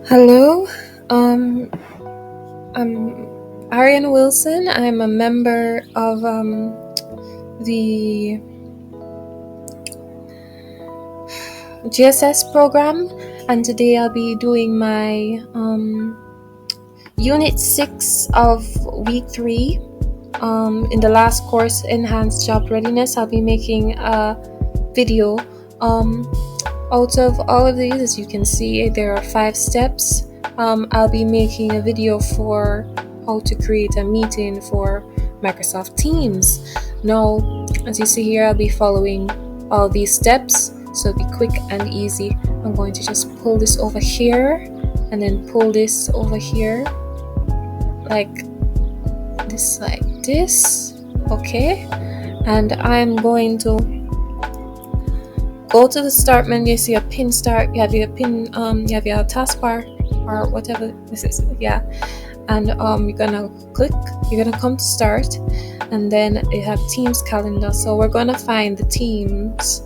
Hello, um, I'm Arian Wilson. I'm a member of the GSS program, and today I'll be doing my Unit 6 of Week 3. In the last course, Enhanced Job Readiness, I'll be making a video. Out of all of these, as you can see, there are 5 steps. I'll be making a video for how to create a meeting for Microsoft Teams. Now, as you see here, I'll be following all these steps, so it'll be quick and easy. I'm going to just pull this over here and then pull this over here like this. Okay, and I'm going to go to the start menu. You see a pin start, you have your pin, you have your taskbar or whatever this is, and you're gonna come to start, and then you have Teams calendar. So we're gonna find the Teams.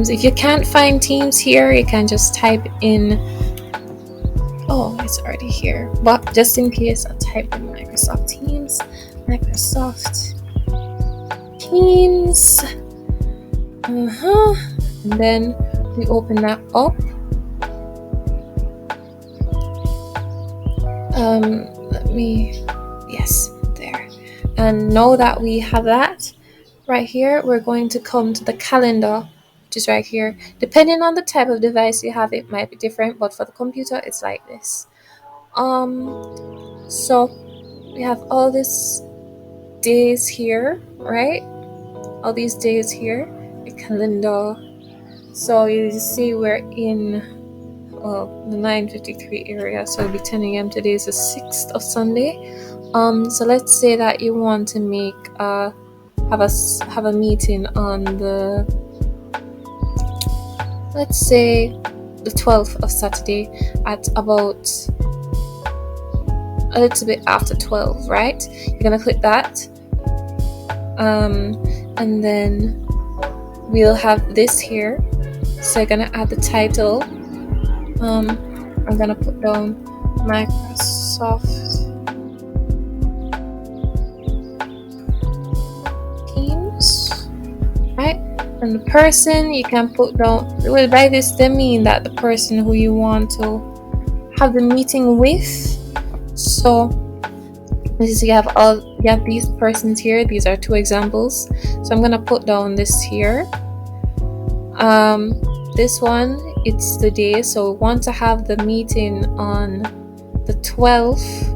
If you can't find Teams here, you can just type in, oh, it's already here, but just in case, I'll type in Microsoft Teams. And then we open that up. Yes, there. And now that we have that right here, we're going to come to the calendar, which is right here. Depending on the type of device you have, it might be different, but for the computer, it's like this. So we have all these days here, right? All these days here, the calendar. So you see we're in the 9:53 area, so it'll be 10 a.m. Today is the 6th of Sunday. So let's say that you want to make have a meeting on the, let's say, the 12th of Saturday at about a little bit after 12, right? You're gonna click that, and then we'll have this here. So you're gonna add the title. I'm gonna put down Microsoft Teams, right? And the person you can put down, well, by this they mean that the person who you want to have the meeting with. So this is, you have these persons here. These are 2 examples. So I'm gonna put down this here. This one, it's the day, so we want to have the meeting on the 12th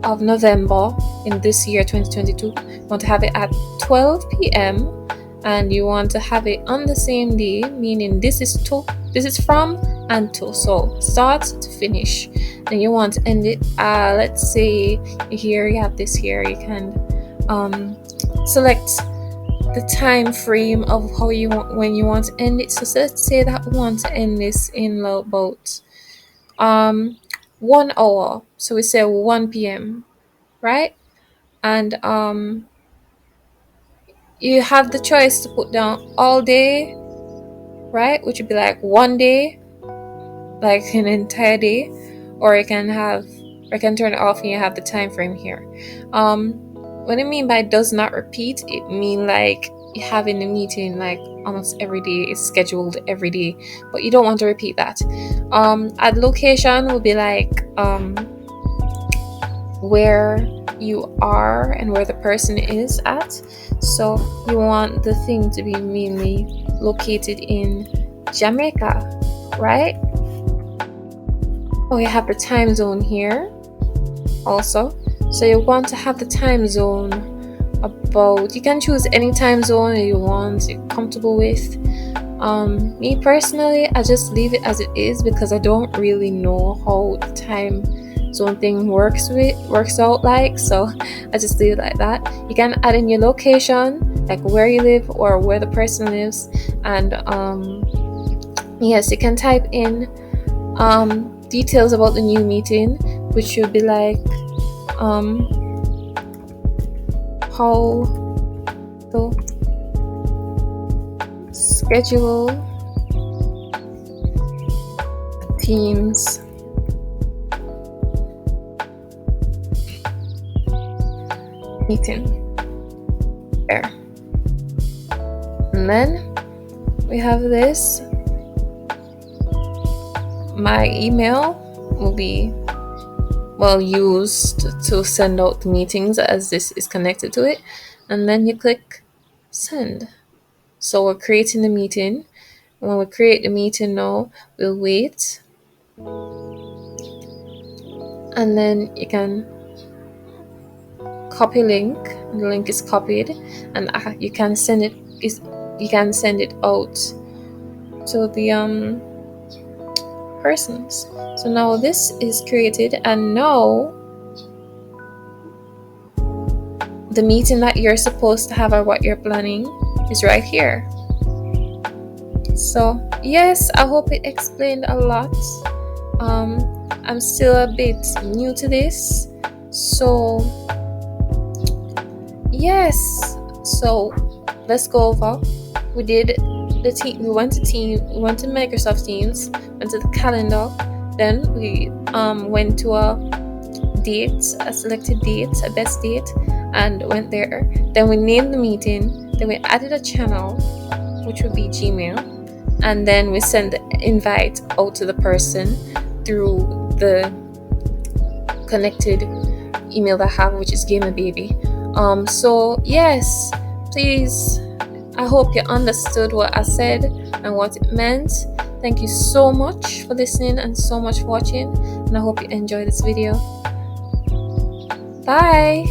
of November in this year 2022. You want to have it at 12 p.m. and you want to have it on the same day, meaning this is from and to, so start to finish. Then you want to end it, let's say here you have this here, you can select the time frame of when you want to end it. So let's say that we want to end this in about 1 hour, so we say 1 p.m., right? And you have the choice to put down all day, right, which would be like 1 day, like an entire day, or you can turn it off and you have the time frame here. What I mean by does not repeat, it mean like you having a meeting like almost every day, it's scheduled every day, but you don't want to repeat that. Add location will be like where you are and where the person is at. So you want the thing to be mainly located in Jamaica, right? Oh, you have the time zone here also. So you want to have the time zone about, you can choose any time zone you want, you're comfortable with. Me personally, I just leave it as it is because I don't really know how the time zone thing works out like, so I just leave it like that. You can add in your location, like where you live or where the person lives, and yes, you can type in details about the new meeting, which should be like how to schedule Teams. Meeting. There. And then we have this. My email will be used to send out the meetings, as this is connected to it. And then you click send. So we're creating the meeting. When we create the meeting now, we'll wait. And then you can copy link. The link is copied, and you can send it. You can send it out to the persons. So now this is created, and now the meeting that you're supposed to have or what you're planning is right here. So yes, I hope it explained a lot. I'm still a bit new to this, so yes. So let's go over. We did the team. We went to Microsoft Teams, went to the calendar. Then we went to a selected date, a best date, and went there. Then we named the meeting. Then we added a channel, which would be Gmail, and then we send the invite out to the person through the connected email that I have, which is Gamer Baby. So yes, please, I hope you understood what I said and what it meant. Thank you so much for listening and so much for watching, and I hope you enjoyed this video. Bye.